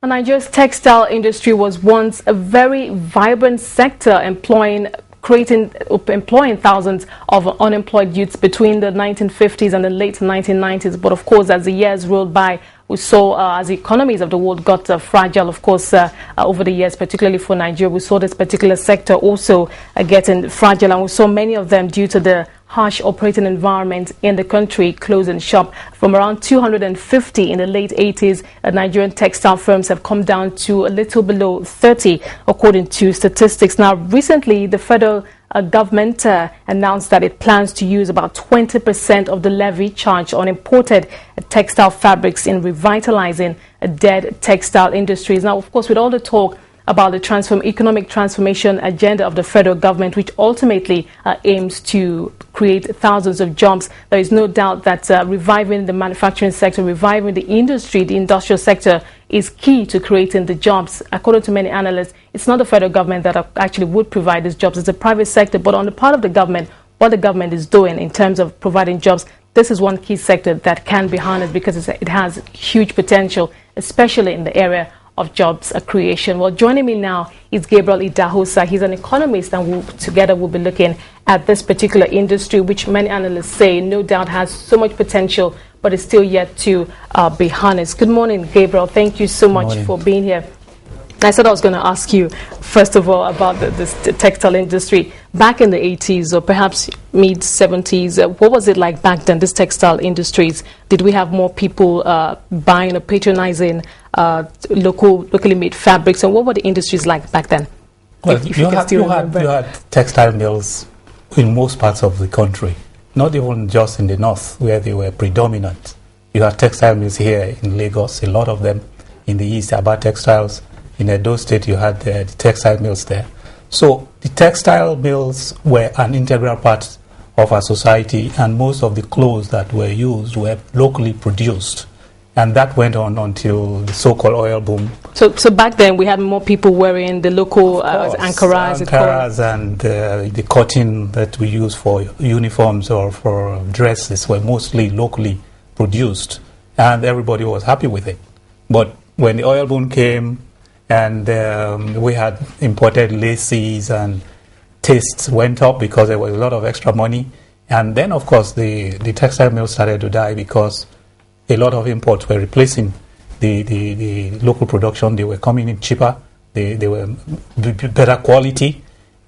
Nigeria's textile industry was once a very vibrant sector, employing thousands of unemployed youths between the 1950s and the late 1990s. But of course, as the years rolled by, we saw as the economies of the world got fragile, of course, over the years, particularly for Nigeria, we saw this particular sector also getting fragile, and we saw many of them, due to the harsh operating environment in the country, closing shop. From around 250 in the late 80s, Nigerian textile firms have come down to a little below 30, according to statistics. Now, recently, the federal government announced that it plans to use about 20% of the levy charged on imported textile fabrics in revitalizing dead textile industries. Now, of course, with all the talk about the economic transformation agenda of the federal government, which ultimately aims to create thousands of jobs, there is no doubt that reviving the manufacturing sector, reviving the industry, the industrial sector, is key to creating the jobs. According to many analysts, it's not the federal government that actually would provide these jobs, it's the private sector. But on the part of the government, what the government is doing in terms of providing jobs, this is one key sector that can be harnessed because it has huge potential, especially in the area of jobs creation. Well, joining me now is Gabriel Idahosa. He's an economist, and together we'll be looking at this particular industry, which many analysts say no doubt has so much potential, but is still yet to be harnessed. Good morning, Gabriel. Thank you so much for being here. I said I was going to ask you, first of all, about the textile industry. Back in the 80s or perhaps mid-70s, what was it like back then, this textile industries? Did we have more people buying or patronizing locally made fabrics? And what were the industries like back then? Well, you had textile mills in most parts of the country, not even just in the north, where they were predominant. You had textile mills here in Lagos, a lot of them. In the east, about textiles. In Edo State, you had the textile mills there. So the textile mills were an integral part of our society, and most of the clothes that were used were locally produced. And that went on until the so-called oil boom. So back then, we had more people wearing the local Ankaras and the cotton that we use for uniforms or for dresses were mostly locally produced, and everybody was happy with it. But when the oil boom came, and we had imported laces, and tastes went up because there was a lot of extra money. And then, of course, the textile mills started to die because a lot of imports were replacing the local production. They were coming in cheaper. They were better quality.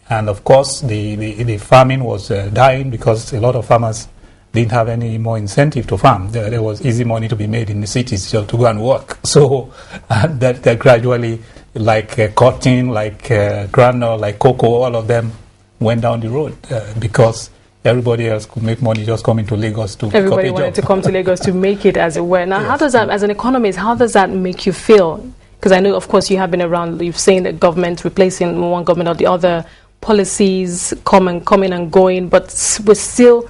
And, of course, the farming was dying because a lot of farmers didn't have any more incentive to farm. There was easy money to be made in the cities just to go and work. So that gradually, like cotton, like granola, like cocoa, all of them went down the road because everybody else could make money just coming to Lagos to everybody wanted to come to Lagos to make it, as it were. Now, yes. How does that, as an economist, how does that make you feel? Because I know, of course, you have been around, you've seen the government replacing one government or the other, policies coming and going, but we're still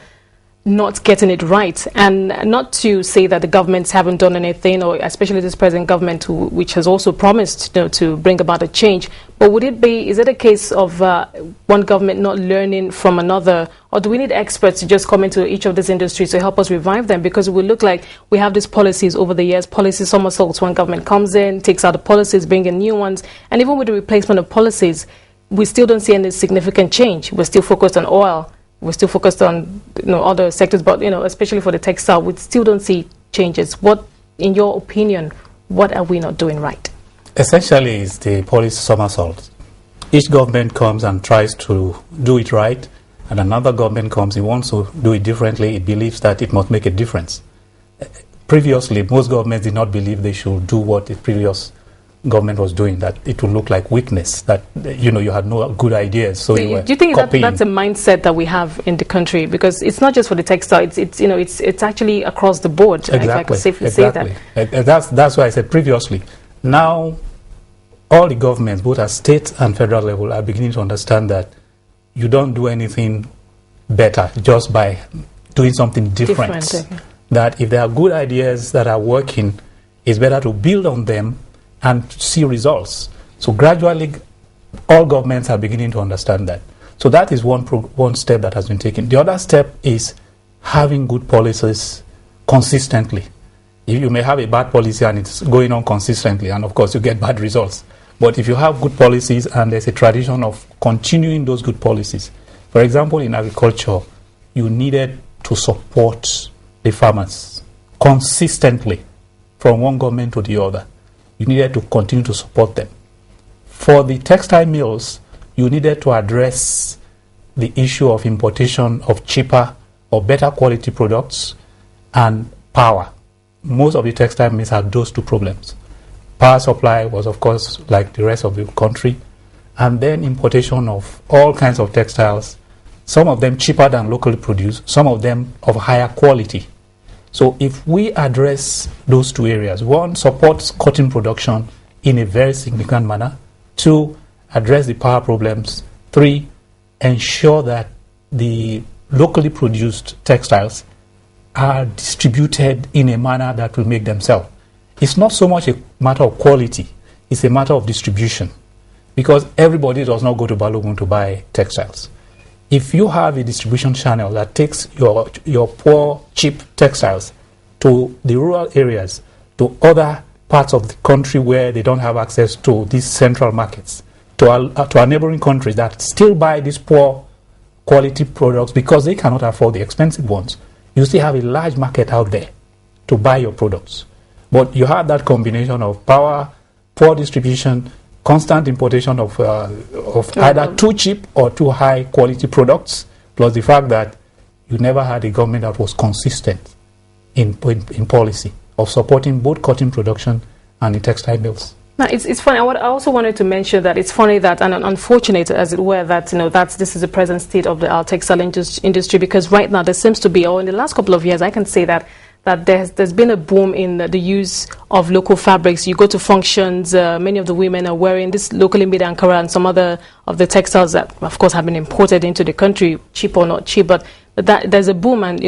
not getting it right. And not to say that the governments haven't done anything, or especially this present government, which has also promised to bring about a change, but is it a case of one government not learning from another, or do we need experts to just come into each of these industries to help us revive them? Because it will look like we have these policies over the years, policy somersaults. One government comes in, takes out the policies, bring in new ones, and even with the replacement of policies, we still don't see any significant change. We're still focused on oil. We're still focused on other sectors, but especially for the textile, we still don't see changes. What, in your opinion, what are we not doing right? Essentially, it's the policy somersault. Each government comes and tries to do it right, and another government comes, it wants to do it differently. It believes that it must make a difference. Previously, most governments did not believe they should do what the previous government was doing, that it would look like weakness, that you had no good ideas, so you were Do you think that's a mindset that we have in the country? Because it's not just for the textile, it's actually across the board. Exactly. If I could safely say that. That's why I said previously. Now, all the governments, both at state and federal level, are beginning to understand that you don't do anything better just by doing something different. Okay. That if there are good ideas that are working, it's better to build on them and see results. So gradually, all governments are beginning to understand that. So that is one step that has been taken. The other step is having good policies consistently. You may have a bad policy and it's going on consistently, and of course you get bad results. But if you have good policies and there's a tradition of continuing those good policies, for example, in agriculture, you needed to support the farmers consistently from one government to the other. You needed to continue to support them. For the textile mills, you needed to address the issue of importation of cheaper or better quality products and power. Most of the textile mills had those two problems. Power supply was, of course, like the rest of the country, and then importation of all kinds of textiles, some of them cheaper than locally produced, some of them of higher quality. So if we address those two areas, one, supports cotton production in a very significant manner, two, address the power problems, three, ensure that the locally produced textiles are distributed in a manner that will make them sell. It's not so much a matter of quality, it's a matter of distribution, because everybody does not go to Balogun to buy textiles. If you have a distribution channel that takes your poor, cheap textiles to the rural areas, to other parts of the country where they don't have access to these central markets, to our neighboring countries that still buy these poor quality products because they cannot afford the expensive ones, you still have a large market out there to buy your products. But you have that combination of power, poor distribution, constant importation of either too cheap or too high quality products, plus the fact that you never had a government that was consistent in policy of supporting both cotton production and the textile mills. Now, it's funny. I also wanted to mention that it's funny that, and unfortunate as it were, that this is the present state of our textile industry, because right now there seems to be, or in the last couple of years, I can say that there's been a boom in the use of local fabrics. You go to functions, many of the women are wearing this locally made Ankara and some other of the textiles that, of course, have been imported into the country, cheap or not cheap. But that there's a boom, and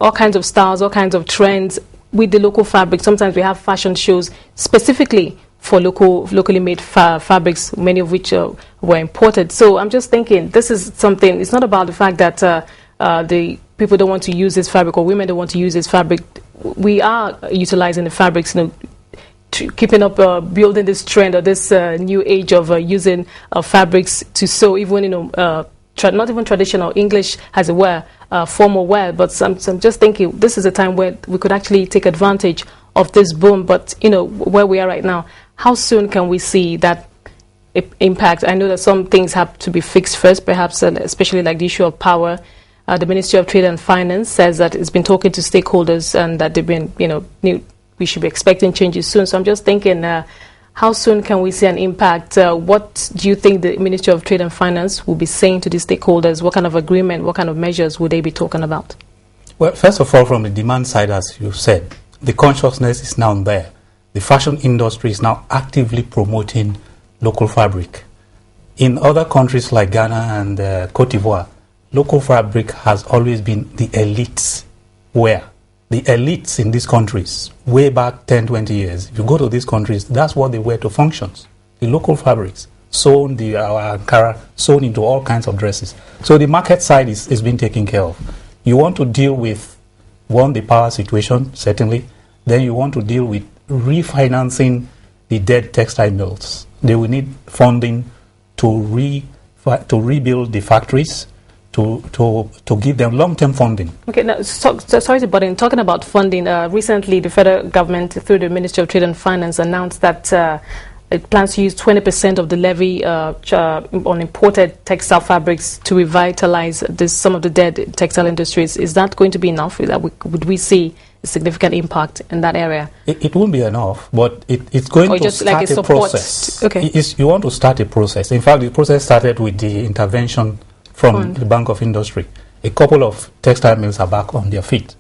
all kinds of styles, all kinds of trends with the local fabric. Sometimes we have fashion shows specifically for locally made fabrics, many of which were imported. So I'm just thinking, this is something. It's not about the fact that the people don't want to use this fabric, or women don't want to use this fabric. We are utilizing the fabrics, keeping up, building this trend or this new age of using fabrics to sew, even not even traditional English, as it were, formal wear. But I'm just thinking, this is a time where we could actually take advantage of this boom. But where we are right now, how soon can we see that impact? I know that some things have to be fixed first, perhaps, especially like the issue of power. The Ministry of Trade and Finance says that it's been talking to stakeholders and that they've been, we should be expecting changes soon. So I'm just thinking, how soon can we see an impact? What do you think the Ministry of Trade and Finance will be saying to the stakeholders? What kind of agreement, what kind of measures would they be talking about? Well, first of all, from the demand side, as you said, the consciousness is now there. The fashion industry is now actively promoting local fabric. In other countries like Ghana and Cote d'Ivoire, local fabric has always been the elites wear. The elites in these countries, way back 10, 20 years, if you go to these countries, that's what they wear to functions. The local fabrics, sewn, our Ankara, sewn into all kinds of dresses. So the market side is being taken care of. You want to deal with, one, the power situation, certainly. Then you want to deal with refinancing the dead textile mills. They will need funding to rebuild the factories, to give them long-term funding. Okay, now, sorry to butt in. Talking about funding, recently the federal government, through the Ministry of Trade and Finance, announced that it plans to use 20% of the levy on imported textile fabrics to revitalize some of the dead textile industries. Is that going to be enough? Would we see a significant impact in that area? It won't be enough, but it's going to start a process. Okay. You want to start a process. In fact, the process started with the intervention from the Bank of Industry. A couple of textile mills are back on their feet.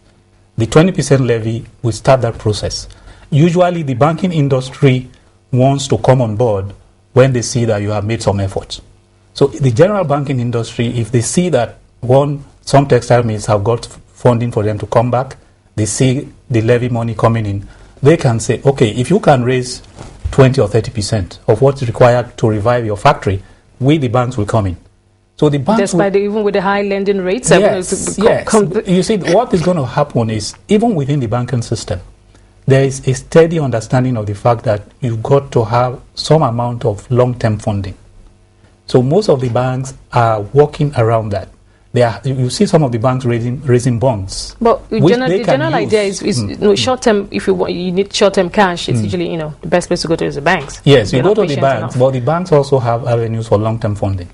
The 20% levy will start that process. Usually the banking industry wants to come on board when they see that you have made some efforts. So the general banking industry, if they see that some textile mills have got funding for them to come back, they see the levy money coming in, they can say, okay, if you can raise 20 or 30% of what's required to revive your factory, we, the banks, will come in. So the banks, even with the high lending rates, yes. You see, what is going to happen is, even within the banking system, there is a steady understanding of the fact that you've got to have some amount of long-term funding. So most of the banks are working around that. You see some of the banks raising bonds. But the general idea is short-term. If you need short-term cash, it's usually the best place to go to is the banks. Yes, you go to the banks, but the banks also have avenues for long-term funding.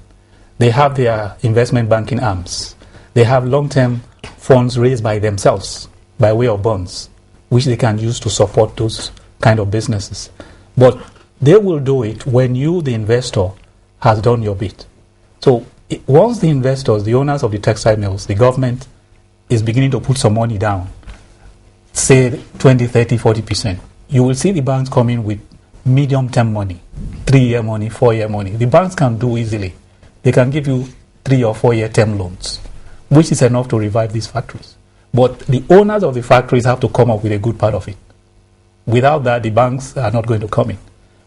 They have their investment banking arms. They have long-term funds raised by themselves by way of bonds, which they can use to support those kind of businesses. But they will do it when you, the investor, has done your bit. So once the investors, the owners of the textile mills, the government is beginning to put some money down, say 20, 30, 40%, you will see the banks coming with medium-term money, 3-year money, 4-year money. The banks can do easily. They can give you 3 or 4-year term loans, which is enough to revive these factories. But the owners of the factories have to come up with a good part of it. Without that, the banks are not going to come in.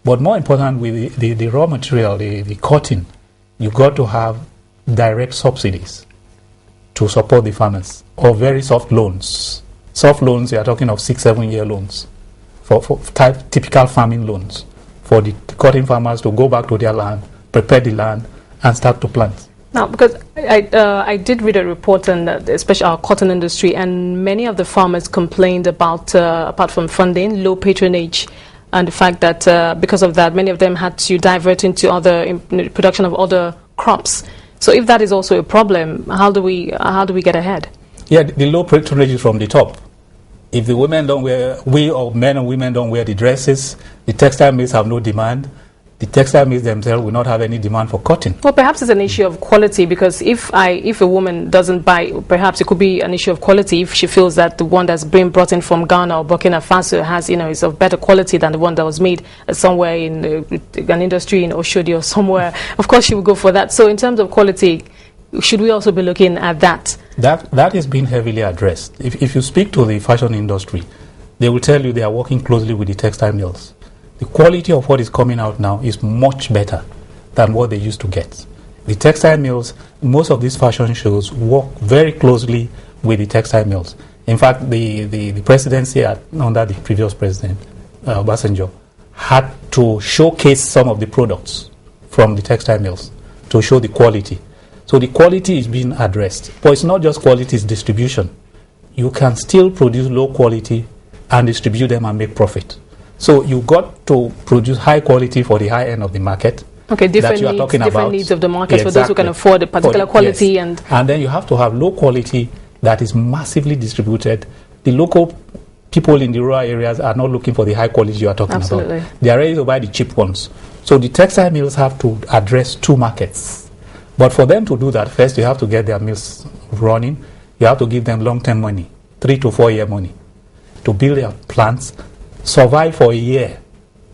But more important, with the raw material, the cotton, you've got to have direct subsidies to support the farmers, or very soft loans. Soft loans, you are talking of 6-7 year loans for typical farming loans for the cotton farmers to go back to their land, prepare the land, and start to plant. Now, because I did read a report on especially our cotton industry, and many of the farmers complained about, apart from funding, low patronage, and the fact that because of that, many of them had to divert into other production of other crops. So, if that is also a problem, how do we get ahead? Yeah, the low patronage is from the top. If the women don't wear, men and women don't wear the dresses, the textile mills have no demand. The textile mills themselves will not have any demand for cotton. Well, perhaps it's an issue of quality, because if a woman doesn't buy, perhaps it could be an issue of quality if she feels that the one that's being brought in from Ghana or Burkina Faso has, is of better quality than the one that was made somewhere in an industry in Oshodi or somewhere. Of course, she will go for that. So, in terms of quality, should we also be looking at that? That is being heavily addressed. If you speak to the fashion industry, they will tell you they are working closely with the textile mills. The quality of what is coming out now is much better than what they used to get. The textile mills, most of these fashion shows work very closely with the textile mills. In fact, the presidency under the previous president, Obasanjo, had to showcase some of the products from the textile mills to show the quality. So the quality is being addressed. But it's not just quality, it's distribution. You can still produce low quality and distribute them and make profit. So you got to produce high quality for the high end of the market. Okay, different needs of the market, for those who can afford a particular quality. Yes. And then you have to have low quality that is massively distributed. The local people in the rural areas are not looking for the high quality you are talking about. They are ready to buy the cheap ones. So the textile mills have to address two markets. But for them to do that, first you have to get their mills running. You have to give them long-term money, 3 to 4 year money, to build their plants, survive for a year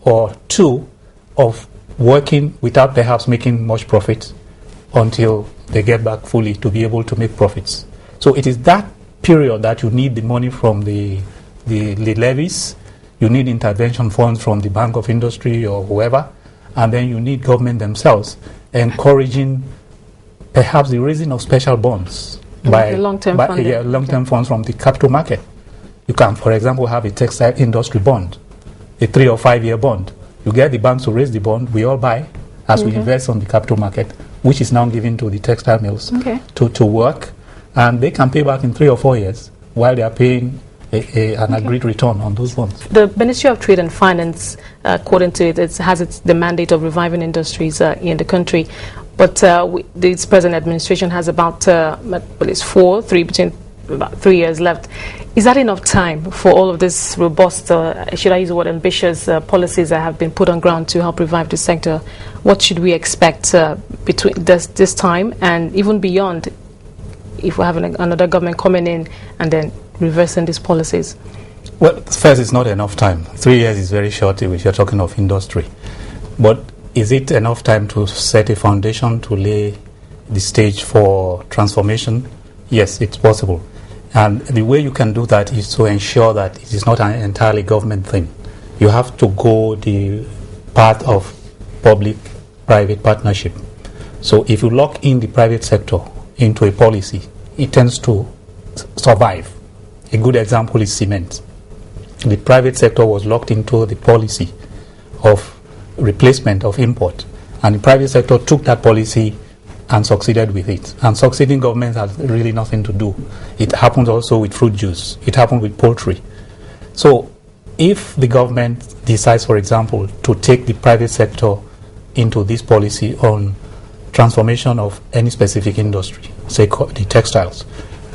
or two of working without perhaps making much profit until they get back fully to be able to make profits. So it is that period that you need the money from the levies, you need intervention funds from the Bank of Industry or whoever, and then you need government themselves encouraging perhaps the raising of special bonds by long-term funds from the capital market. You can, for example, have a textile industry bond, a 3 or 5 year bond. You get the banks to raise the bond, we all buy as we invest on the capital market, which is now given to the textile mills to work, and they can pay back in 3 or 4 years while they are paying an agreed return on those bonds. The Ministry of Trade and Finance, according to it, has the mandate of reviving industries in the country, but this present administration has about about 3 years left. Is that enough time for all of this robust, should I use the word ambitious, policies that have been put on ground to help revive the sector? What should we expect between this time and even beyond, if we're having another government coming in and then reversing these policies? Well, first, it's not enough time. 3 years is very short if you're talking of industry. But is it enough time to set a foundation to lay the stage for transformation? Yes, it's possible. And the way you can do that is to ensure that it is not an entirely government thing. You have to go the path of public-private partnership. So if you lock in the private sector into a policy, it tends to survive. A good example is cement. the private sector was locked into the policy of replacement of import. And the private sector took that policy and succeeded with it. And succeeding governments has really nothing to do. It happens also with fruit juice. It happened with poultry. So if the government decides, for example, to take the private sector into this policy on transformation of any specific industry, say the textiles,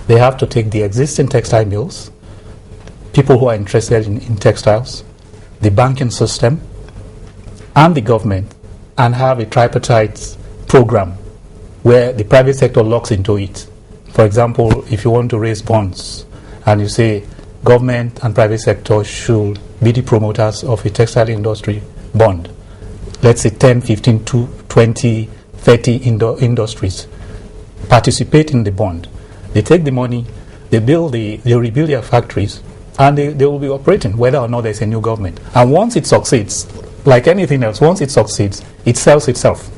they have to take the existing textile mills, people who are interested in textiles, the banking system, and the government, and have a tripartite program where the private sector locks into it. For example, if you want to raise bonds and you say government and private sector should be the promoters of a textile industry bond, let's say 10, 15, 20, 30 industries participate in the bond. They take the money, they rebuild their factories, and they will be operating whether or not there's a new government. And once it succeeds, like anything else, once it succeeds, it sells itself.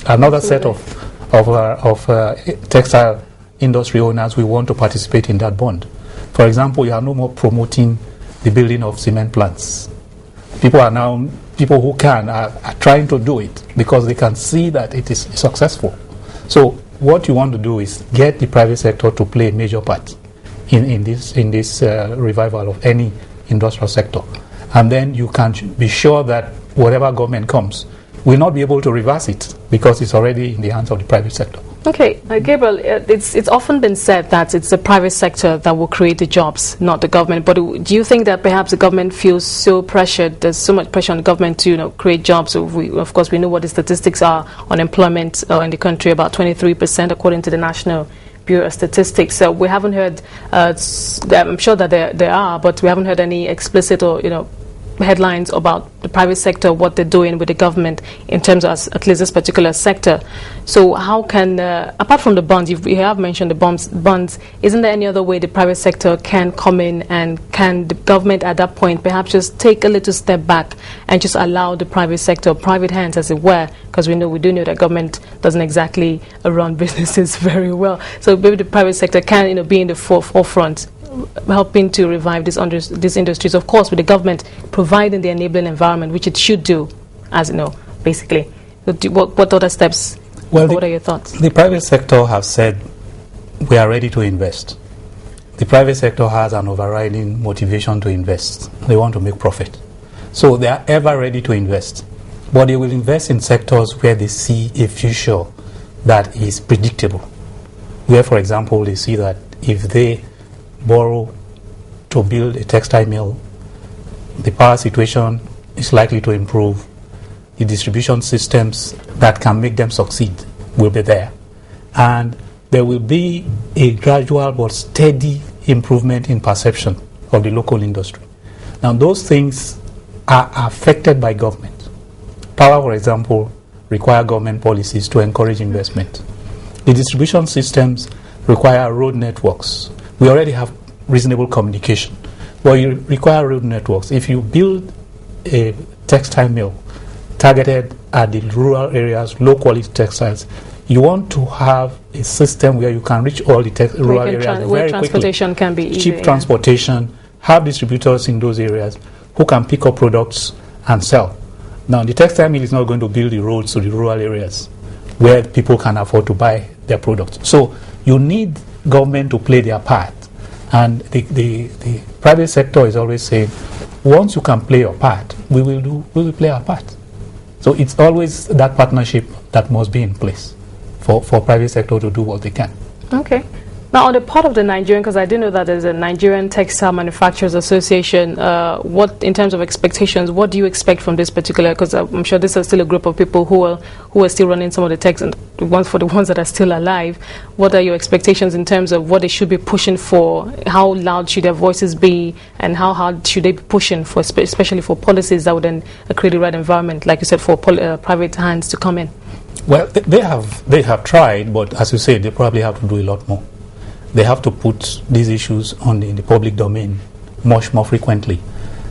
Another set of textile industry owners will want to participate in that bond. For example, you are no more promoting the building of cement plants. People who can are trying to do it because they can see that it is successful. So what you want to do is get the private sector to play a major part in this revival of any industrial sector. And then you can be sure that whatever government comes will not be able to reverse it because it's already in the hands of the private sector. Okay, Gabriel, it's often been said that it's the private sector that will create the jobs, not the government. But do you think that perhaps the government feels so pressured, there's so much pressure on the government to create jobs? So of course, we know what the statistics are on employment in the country, about 23% according to the National Bureau of Statistics. So we haven't heard, I'm sure that there are, but we haven't heard any explicit or, headlines about the private sector, what they're doing with the government in terms of at least this particular sector. So how can, apart from the bonds, you have mentioned the bonds, isn't there any other way the private sector can come in, and can the government at that point perhaps just take a little step back and just allow the private sector, private hands as it were, because we do know that government doesn't exactly run businesses very well. So maybe the private sector can be in the forefront, helping to revive these industries, of course, with the government providing the enabling environment, which it should do, as basically. What other steps? Well, what are your thoughts? The private sector have said we are ready to invest. The private sector has an overriding motivation to invest. They want to make profit. So they are ever ready to invest. But they will invest in sectors where they see a future that is predictable. Where, for example, they see that if they borrow to build a textile mill, the power situation is likely to improve. The distribution systems that can make them succeed will be there. And there will be a gradual but steady improvement in perception of the local industry. Now, those things are affected by government. Power, for example, require government policies to encourage investment. The distribution systems require road networks. We already have reasonable communication, but you require road networks. If you build a textile mill targeted at the rural areas, low quality textiles, you want to have a system where you can reach all the rural areas very transportation quickly. Can be easy, cheap transportation, have distributors in those areas who can pick up products and sell. Now, the textile mill is not going to build the roads to the rural areas where people can afford to buy their products. So you need government to play their part. And the private sector is always saying, once you can play your part, we will play our part. So it's always that partnership that must be in place for private sector to do what they can. Okay. Now, on the part of the Nigerian, because I do know that there's a Nigerian Textile Manufacturers Association, what, in terms of expectations, what do you expect from this particular, because I'm sure this is still a group of people who are still running some of the techs, and for the ones that are still alive, what are your expectations in terms of what they should be pushing for? How loud should their voices be, and how hard should they be pushing for, especially for policies that would then create the right environment, like you said, for private hands to come in? Well, they have tried, but as you say, they probably have to do a lot more. They have to put these issues in the public domain much more frequently.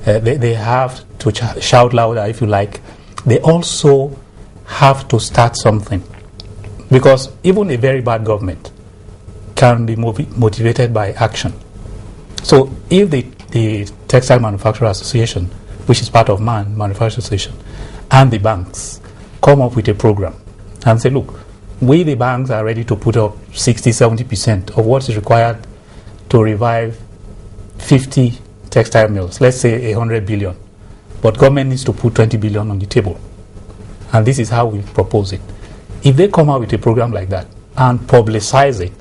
They have to shout louder, if you like. They also have to start something, because even a very bad government can be motivated by action. So if they the Textile Manufacturer Association, which is part of Manufacturing Association, and the banks come up with a program and say, look, we the banks are ready to put up 60-70% of what is required to revive 50 textile mills, let's say 100 billion, but government needs to put 20 billion on the table, and this is how we propose it. If they come out with a program like that and publicize it,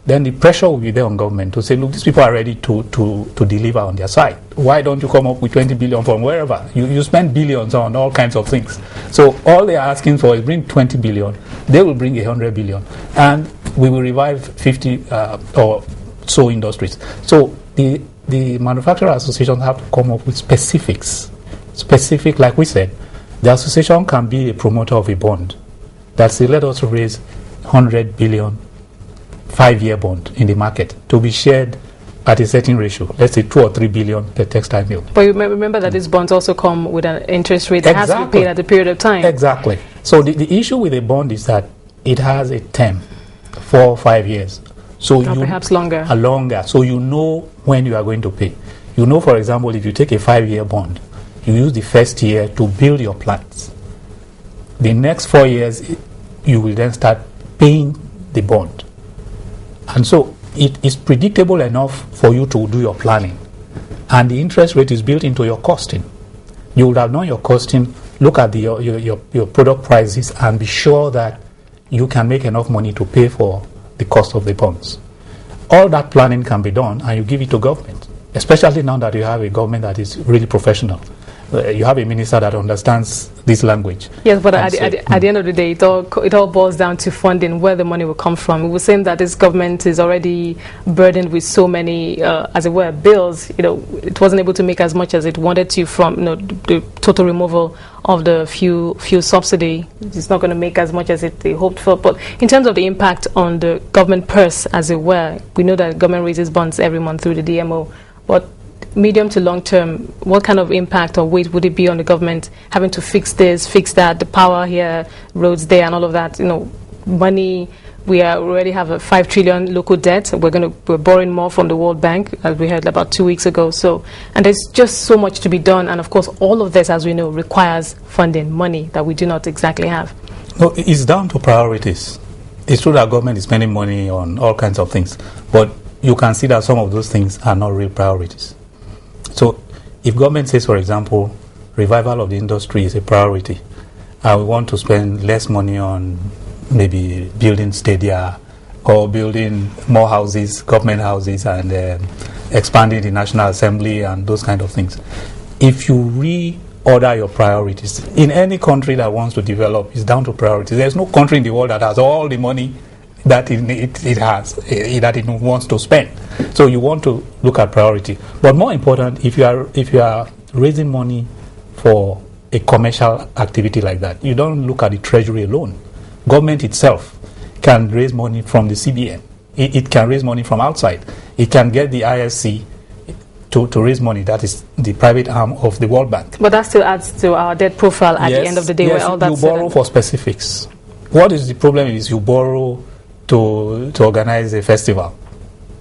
then the pressure will be there on government to say, look, these people are ready to deliver on their side. Why don't you come up with 20 billion from wherever? You spend billions on all kinds of things. So all they are asking for is bring 20 billion. They will bring 100 billion. And we will revive 50 or so industries. So the manufacturer associations have to come up with specifics. Specific, like we said, the association can be a promoter of a bond that say, let us raise 100 billion 5-year bond in the market to be shared at a certain ratio, let's say 2 or 3 billion per textile mill. But you remember that these bonds also come with an interest rate that has to be paid at a period of time. Exactly. So the issue with a bond is that it has a term, 4 or 5 years. So or perhaps longer. Longer. So you know when you are going to pay. You know, for example, if you take a 5-year bond, you use the first year to build your plants. The next 4 years, you will then start paying the bond. And so it is predictable enough for you to do your planning. And the interest rate is built into your costing. You would have known your costing, look at your product prices, and be sure that you can make enough money to pay for the cost of the bonds. All that planning can be done, and you give it to government, especially now that you have a government that is really professional. You have a minister that understands this language. Yes, but at the end of the day, it all boils down to funding, where the money will come from. We were saying that this government is already burdened with so many, as it were, bills. It wasn't able to make as much as it wanted to from the total removal of the fuel subsidy. It's not going to make as much as they hoped for. But in terms of the impact on the government purse, as it were, we know that government raises bonds every month through the DMO. But medium to long term, what kind of impact or weight would it be on the government having to fix this, fix that, the power here, roads there, and all of that? Money. We already have a 5 trillion local debt. We're borrowing more from the World Bank, as we heard about 2 weeks ago. So, and there's just so much to be done. And of course, all of this, as we know, requires funding, money that we do not exactly have. No, it's down to priorities. It's true that government is spending money on all kinds of things, but you can see that some of those things are not real priorities. So if government says, for example, revival of the industry is a priority, and we want to spend less money on maybe building stadia or building more houses, government houses, and expanding the National Assembly and those kind of things. If you reorder your priorities, in any country that wants to develop, it's down to priorities. There's no country in the world that has all the money that it has, that it wants to spend. So you want to look at priority. But more important, if you are raising money for a commercial activity like that, you don't look at the treasury alone. Government itself can raise money from the CBN. It can raise money from outside. It can get the ISC to raise money. That is the private arm of the World Bank. But that still adds to our debt profile at the end of the day. Yes, where all that you borrow for specifics. What is the problem is you borrow to organize a festival.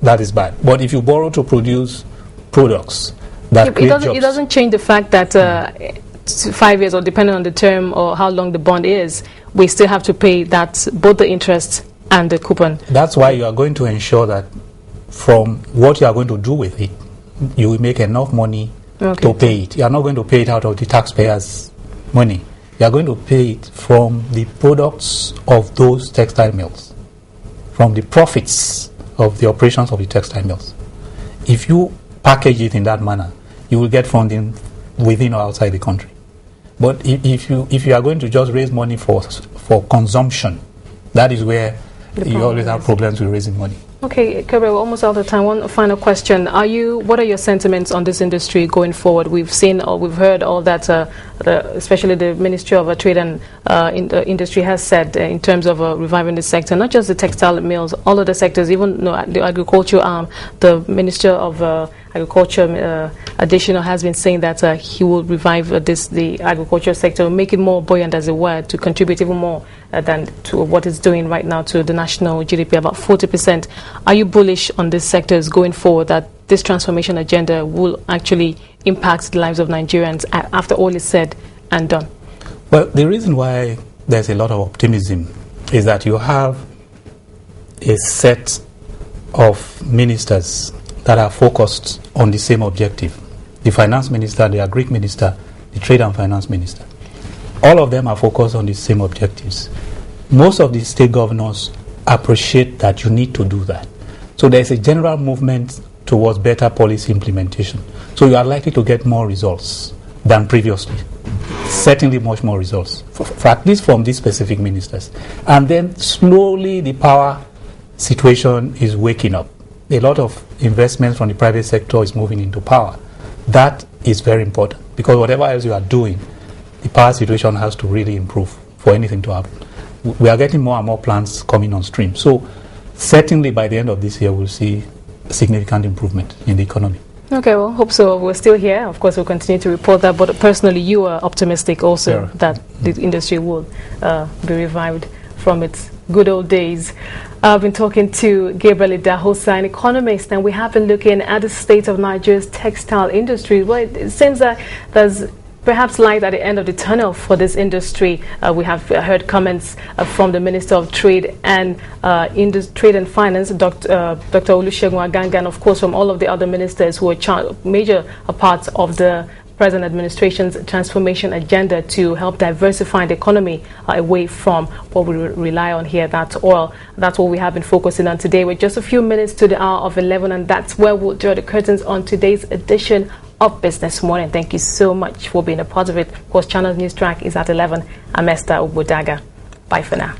That is bad. But if you borrow to produce products that create jobs, it doesn't change the fact that 5 years, or depending on the term or how long the bond is, we still have to pay that, both the interest and the coupon. That's why you are going to ensure that from what you are going to do with it, you will make enough money to pay it. You are not going to pay it out of the taxpayers' money. You are going to pay it from the products of those textile mills, from the profits of the operations of the textile mills. If you package it in that manner, you will get funding within or outside the country. But if you are going to just raise money for consumption, that is where you always have problems with raising money. Okay, Gabriel, we're almost out of time. One final question. What are your sentiments on this industry going forward? We've seen or we've heard all that, especially the Ministry of Trade and Industry has said in terms of reviving the sector, not just the textile mills, all of the sectors, even the agriculture arm. The Minister of Agriculture, additional, has been saying that he will revive the agriculture sector, make it more buoyant, as it were, to contribute even more than to what it's doing right now to the national GDP, about 40%. Are you bullish on this sectors going forward, that this transformation agenda will actually impact the lives of Nigerians after all is said and done? Well, the reason why there's a lot of optimism is that you have a set of ministers that are focused on the same objective. The finance minister, the agri minister, the trade and finance minister. All of them are focused on the same objectives. Most of the state governors appreciate that you need to do that. So there's a general movement towards better policy implementation. So you are likely to get more results than previously. Certainly much more results, for at least from these specific ministers. And then slowly the power situation is waking up. A lot of investments from the private sector is moving into power. That is very important, because whatever else you are doing, the power situation has to really improve for anything to happen. We are getting more and more plants coming on stream. So certainly by the end of this year, we'll see a significant improvement in the economy. Okay, well, hope so. We're still here. Of course, we'll continue to report that. But personally, you are optimistic also that the industry will be revived from its good old days. I've been talking to Gabriel Idahosa, an economist, and we have been looking at the state of Nigeria's textile industry. Well, it seems that there's perhaps light at the end of the tunnel for this industry. We have heard comments from the Minister of Trade and Trade and Finance, Dr. Olusegun Aganga, and of course from all of the other ministers who are major parts of the present administration's transformation agenda to help diversify the economy away from what we rely on here, that's oil. That's what we have been focusing on today. We're just a few minutes to the hour of 11, and that's where we'll draw the curtains on today's edition of Business Morning. Thank you so much for being a part of it. Of course, Channel News Track is at 11. I'm Esther Obodaga. Bye for now.